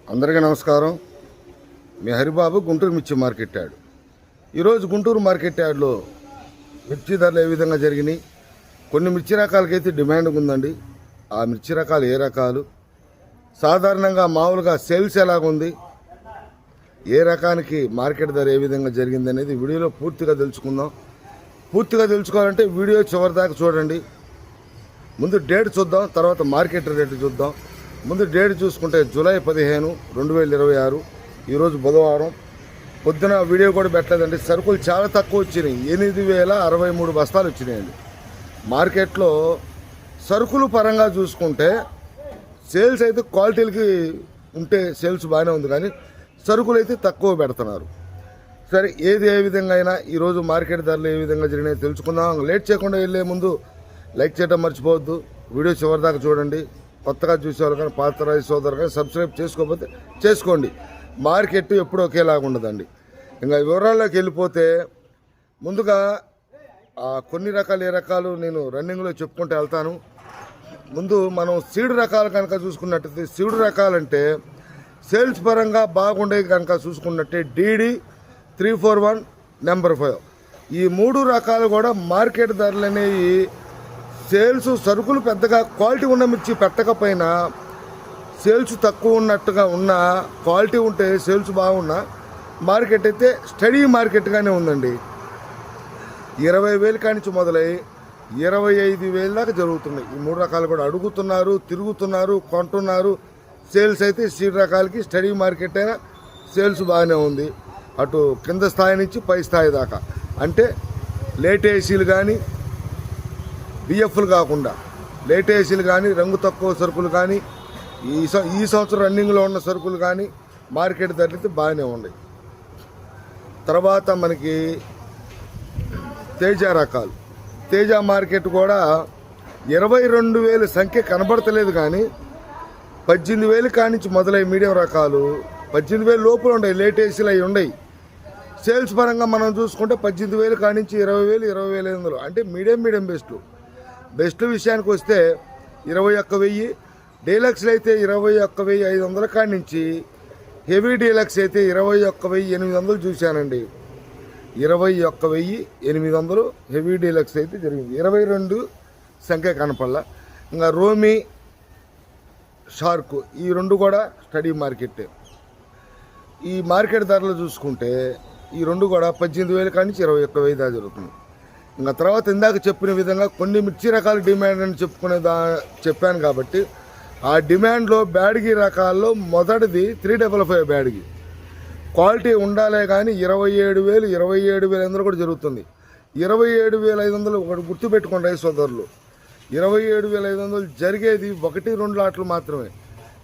అందరికీ నమస్కారం. మీ హరిబాబు గుంటూరు మిర్చి మార్కెట్ యార్డ్. ఈరోజు గుంటూరు మార్కెట్ యార్డ్లో మిర్చి ధరలు ఏ విధంగా జరిగినాయి, కొన్ని మిర్చి రకాలకైతే డిమాండ్ ఉందండి. ఆ మిర్చి రకాలు ఏ రకాలు, సాధారణంగా మామూలుగా సేల్స్ ఎలాగుంది, ఏ రకానికి మార్కెట్ ధర ఏ విధంగా జరిగింది అనేది వీడియోలో పూర్తిగా తెలుసుకుందాం. పూర్తిగా తెలుసుకోవాలంటే వీడియో చివరి దాకా చూడండి. ముందు డేట్ చూద్దాం, తర్వాత మార్కెట్ రేటు చూద్దాం. ముందు డేట్ చూసుకుంటే జూలై 15, 2026. ఈరోజు బుధవారం. పొద్దున వీడియో కూడా పెట్టలేదండి. సరుకులు చాలా తక్కువ వచ్చినాయి. 8,063 బస్తాలు వచ్చినాయండి. మార్కెట్లో సరుకులు పరంగా చూసుకుంటే సేల్స్ అయితే క్వాలిటీలకి ఉంటే సేల్స్ బాగానే ఉంది, కానీ సరుకులు అయితే తక్కువ పెడుతున్నారు. సరే, ఏది ఏ విధంగా అయినా ఈరోజు మార్కెట్ ధరలు ఏ విధంగా జరిగినాయో తెలుసుకుందాం. లేట్ చేయకుండా వెళ్ళే ముందు లైక్ చేయడం మర్చిపోవద్దు. వీడియో చివరి దాకా చూడండి. కొత్తగా చూసేవాళ్ళు కానీ పాత రైతు సోదరు కానీ సబ్స్క్రైబ్ చేసుకోకపోతే చేసుకోండి. మార్కెట్ ఎప్పుడు ఒకేలాగా ఉండదండి. ఇంకా వివరాల్లోకి వెళ్ళిపోతే ముందుగా కొన్ని రకాలు ఏ రకాలు నేను రన్నింగ్లో చెప్పుకుంటూ వెళ్తాను. ముందు మనం సీడ్ రకాలు కనుక చూసుకున్నట్టయితే, సీడ్ రకాలంటే సేల్స్ పరంగా బాగుండేవి కనుక చూసుకున్నట్టే DD 341 నెంబర్ 5 ఈ 3 రకాలు కూడా మార్కెట్ ధరలు అనేవి సేల్స్ సరుకులు పెద్దగా క్వాలిటీ ఉన్న మిర్చి పెట్టకపోయినా సేల్స్ తక్కువ ఉన్నట్టుగా ఉన్న, క్వాలిటీ ఉంటే సేల్స్ బాగున్నా మార్కెట్ అయితే స్టడీ మార్కెట్గానే ఉందండి. 20,000 కానించి మొదలై 25,000 దాకా జరుగుతున్నాయి. ఈ 3 రకాలు కూడా అడుగుతున్నారు, తిరుగుతున్నారు, కొంటున్నారు. సేల్స్ అయితే సీడ్ రకాలకి స్టడీ మార్కెట్ అయినా సేల్స్ బాగానే ఉంది. అటు కింద స్థాయి నుంచి పై స్థాయి దాకా, అంటే లేట్ ఏసీలు కానీ బిఎఫ్లు కాకుండా లేట్ ఏసీలు కానీ, రంగు తక్కువ సరుకులు కానీ, ఈ సంవత్సరం రన్నింగ్లో ఉన్న సరుకులు కానీ మార్కెట్ ధరలు అయితే బాగానే ఉన్నాయి. తర్వాత మనకి తేజ రకాలు. తేజ మార్కెట్ కూడా 22,000 సంఖ్య కనబడతలేదు, కానీ 18,000 కానించి మొదలై మీడియం రకాలు 18,000 లోపల ఉన్నాయి. లేట్ ఏసీలు అవి ఉన్నాయి. సేల్స్ పరంగా మనం చూసుకుంటే 18,000 కానించి 20,000, 20,500 అంటే మీడియం బెస్ట్ విషయానికి వస్తే 21,000, డీలక్స్లు అయితే 21,500 కాడి నుంచి, హెవీ డీలక్స్ అయితే 21,800 చూశానండి. 21,800 హెవీ డీలక్స్ అయితే జరిగింది. 22 సంఖ్య కనపడలా. ఇంకా రోమి, షార్క్ ఈ 2 కూడా స్టడీ మార్కెట్. ఈ మార్కెట్ ధరలు చూసుకుంటే ఈ 2 కూడా 18,000 కాడి నుంచి 21,000 దాకా జరుగుతుంది. ఇంకా తర్వాత ఇందాక చెప్పిన విధంగా కొన్ని మిర్చి రకాల డిమాండ్ అని చెప్పాను కాబట్టి, ఆ డిమాండ్లో బ్యాడ్గి రకాల్లో మొదటిది 355 బ్యాడ్గి. క్వాలిటీ ఉండాలే కానీ 27,000, 27,500 కూడా జరుగుతుంది. 27,500 ఒకటి గుర్తుపెట్టుకోండి రైతు సోదరులు. 27,500 జరిగేది 1-2 లాట్లు మాత్రమే.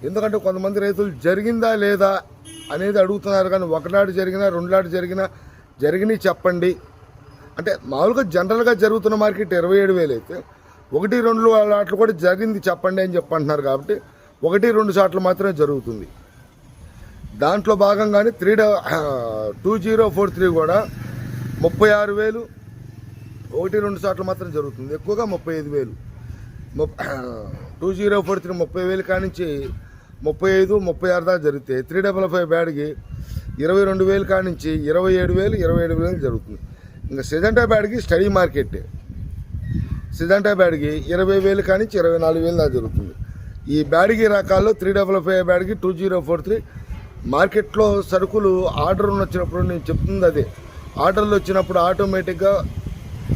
ఎందుకంటే కొంతమంది రైతులు జరిగిందా లేదా అనేది అడుగుతున్నారు, కానీ 1 లాట్ జరిగినా 2 లాట్ జరిగినాయి చెప్పండి అంటే, మామూలుగా జనరల్గా జరుగుతున్న మార్కెట్ 27,000 అయితే 1-2 లాట్లు కూడా జరిగింది చెప్పండి అని చెప్పంటున్నారు. కాబట్టి 1-2 షాట్లు మాత్రమే జరుగుతుంది. దాంట్లో భాగంగానే 2043 కూడా 36,000, 1-2 షాట్లు మాత్రం జరుగుతుంది. ఎక్కువగా 35,000. 2043 30,000 కానించి 35, 36 దాకా జరిగితే 355 బ్యాడ్కి 22,000 కానించి 27,000, 27,000 జరుగుతుంది. ఇంకా సిజంటా బ్యాడ్కి స్టడీ మార్కెట్. సిజంటా బ్యాడ్కి 20,000 కానించి 24,000 దాకా జరుగుతుంది. ఈ బ్యాడ్కి రకాల్లో 355 బ్యాడ్కి 2043 మార్కెట్లో సరుకులు ఆర్డర్ వచ్చినప్పుడు నేను చెప్తుంది అదే. ఆర్డర్లు వచ్చినప్పుడు ఆటోమేటిక్గా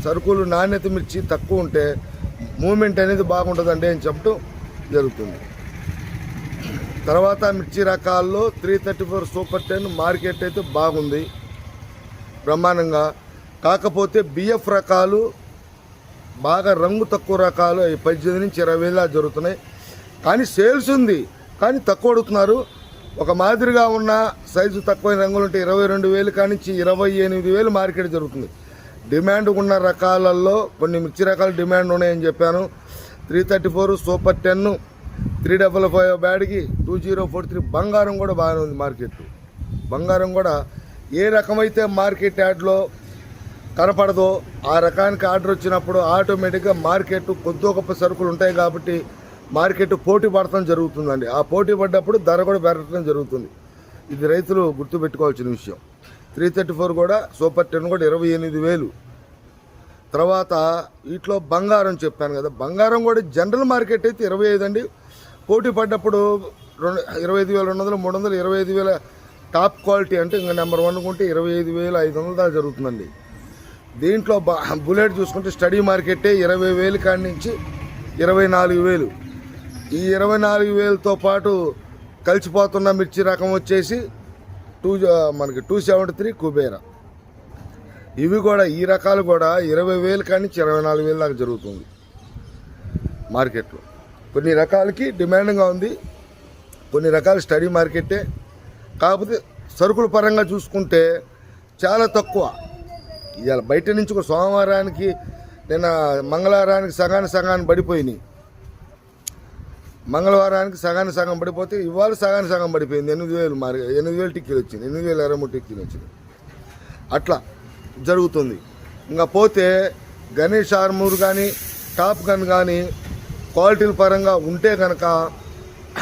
సరుకులు నాణ్యత మిర్చి తక్కువ ఉంటే మూమెంట్ అనేది బాగుంటుందండి అని చెప్పడం జరుగుతుంది. తర్వాత మిర్చి రకాల్లో 334 సూపర్ 10 మార్కెట్ అయితే బాగుంది బ్రహ్మాండంగా. కాకపోతే బిఎఫ్ రకాలు బాగా రంగు తక్కువ రకాలు 18 నుంచి 20,000 దాకా జరుగుతున్నాయి. కానీ సేల్స్ ఉంది, కానీ తక్కువ అడుగుతున్నారు. ఒక మాదిరిగా ఉన్న సైజు తక్కువ రంగులు ఉంటే 22,000 కానించి 28,000 మార్కెట్ జరుగుతుంది. డిమాండ్ ఉన్న రకాలలో కొన్ని మిర్చి రకాలు డిమాండ్ ఉన్నాయని చెప్పాను. 334 సూపర్ 10, 355 బ్యాడ్కి 2043 బంగారం కూడా బాగానే ఉంది మార్కెట్. బంగారం కూడా ఏ రకమైతే మార్కెట్ యార్డ్లో కనపడదో ఆ రకానికి ఆర్డర్ వచ్చినప్పుడు ఆటోమేటిక్గా మార్కెట్ కొద్ది గొప్ప సరుకులు ఉంటాయి కాబట్టి మార్కెట్ పోటీ పడటం జరుగుతుందండి. ఆ పోటీ పడ్డప్పుడు ధర కూడా పెరగడం జరుగుతుంది. ఇది రైతులు గుర్తుపెట్టుకోవాల్సిన విషయం. 334 కూడా సూపర్ 10 కూడా 28,000. తర్వాత వీటిలో బంగారం చెప్పాను కదా, బంగారం కూడా జనరల్ మార్కెట్ అయితే 25 అండి. పోటీ పడ్డప్పుడు 25,200, 300, 25,000 టాప్ క్వాలిటీ అంటే ఇంకా నెంబర్ 1 కొంటే 25,500 దాకా జరుగుతుందండి. దీంట్లో బుల్లెట్ చూసుకుంటే స్టడీ మార్కెట్టే 20,000 కాడి నుంచి 24,000. ఈ 24,000తో పాటు కలిసిపోతున్న మిర్చి రకం వచ్చేసి మనకి 273 కుబేరా. ఇవి కూడా ఈ రకాలు కూడా 20,000 కాడి నుంచి 24,000 దాకా జరుగుతుంది మార్కెట్లో. కొన్ని రకాలకి డిమాండ్గా ఉంది, కొన్ని రకాలు స్టడీ మార్కెట్టే. కాకపోతే సరుకుల పరంగా చూసుకుంటే చాలా తక్కువ. ఇవాళ బయట నుంచి ఒక సోమవారానికి నిన్న మంగళవారానికి సగాన్ని పడిపోయినాయి. మంగళవారానికి సగం పడిపోతే ఇవాళ సగం పడిపోయింది. 8,000 టిక్కీలు వచ్చింది, 8,023 టిక్కీలు వచ్చింది. అట్లా జరుగుతుంది. ఇంకా పోతే గణేష్ ఆర్మూర్ కానీ టాప్ గన్ కానీ క్వాలిటీల పరంగా ఉంటే కనుక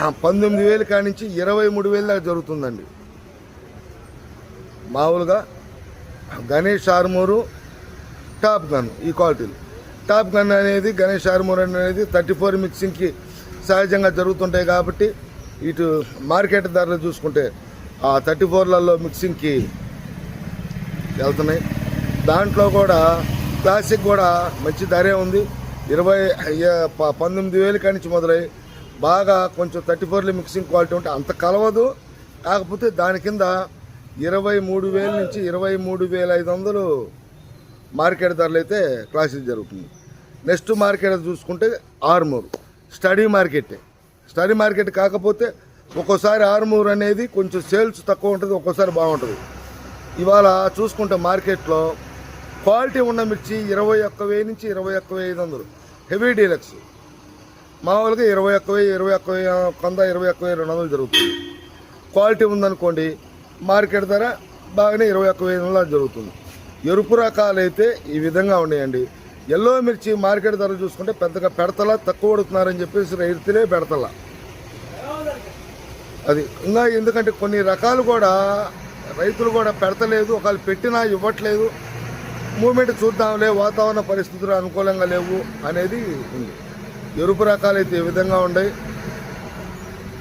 19,000 కాడి నుంచి 23,000 దాకా జరుగుతుందండి. మామూలుగా గణేష్ ఆర్మూరు టాప్ గన్ ఈ క్వాలిటీలు. టాప్ గన్ అనేది గణేష్ ఆర్మూర్ అనేది 34 మిక్సింగ్కి సహజంగా జరుగుతుంటాయి కాబట్టి ఇటు మార్కెట్ ధరలు చూసుకుంటే ఆ 34లలో మిక్సింగ్కి వెళ్తున్నాయి. దాంట్లో కూడా క్లాసిక్ కూడా మంచి ధరే ఉంది. 19,000 కాడి నుంచి మొదలై బాగా కొంచెం 34లో మిక్సింగ్ క్వాలిటీ ఉంటే అంత కలవదు. కాకపోతే దాని కింద 23,000 నుంచి 23,500 మార్కెట్ ధరలు అయితే క్లాసిక్ జరుగుతుంది. నెక్స్ట్ మార్కెట్ చూసుకుంటే ఆర్మూర్ స్టడీ మార్కెట్ కాకపోతే ఒక్కోసారి ఆర్మూర్ అనేది కొంచెం సేల్స్ తక్కువ ఉంటుంది, ఒక్కోసారి బాగుంటుంది. ఇవాళ చూసుకుంటే మార్కెట్లో క్వాలిటీ ఉన్న మిర్చి 21,000 నుంచి 21,500 హెవీ డీలక్స్. మామూలుగా 21,000, 21,100, 21,200 జరుగుతుంది. క్వాలిటీ ఉందనుకోండి మార్కెట్ ధర బాగానే 21,500 జరుగుతుంది. ఎరుపు రకాలు అయితే ఈ విధంగా ఉన్నాయండి. ఎల్లో మిర్చి మార్కెట్ ధర చూసుకుంటే పెద్దగా పెడతలా, తక్కువ పడుతున్నారని చెప్పేసి రైతులే పెడతలా. అది ఇంకా ఎందుకంటే కొన్ని రకాలు కూడా రైతులు కూడా పెడతలేదు, ఒకవేళ పెట్టినా ఇవ్వట్లేదు. మూమెంట్ చూద్దాంలే, వాతావరణ పరిస్థితులు అనుకూలంగా లేవు అనేది ఉంది. ఎరుపు రకాలు అయితే ఈ విధంగా ఉన్నాయి.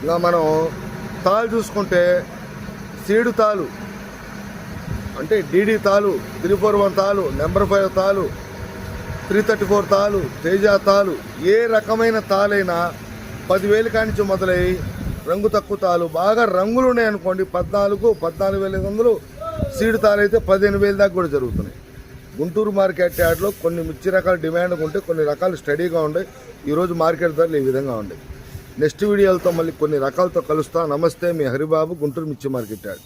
ఇంకా మనం తాలు చూసుకుంటే సీడు తాలు అంటే డీడీ తాలు, 341 తాలు, నెంబర్ 5 తాలు, 334 తాలు, తేజ తాలు, ఏ రకమైన తాలైనా 10,000 కాడి నుంచి మొదలై రంగు తక్కువ తాలు బాగా రంగులు ఉన్నాయనుకోండి 14,500 సీడు తాలు అయితే 15,000 దాకా కూడా జరుగుతున్నాయి. గుంటూరు మార్కెట్ యార్డ్లో కొన్ని మిర్చి రకాల డిమాండ్ ఉంటే కొన్ని రకాలు స్టడీగా ఉన్నాయి. ఈరోజు మార్కెట్ ధరలు ఈ విధంగా ఉన్నాయి. నెక్స్ట్ వీడియోలతో మళ్ళీ కొన్ని రకాలతో కలుస్తా. నమస్తే, మీ హరిబాబు, గుంటూరు మిర్చి మార్కెట్ యార్డ్.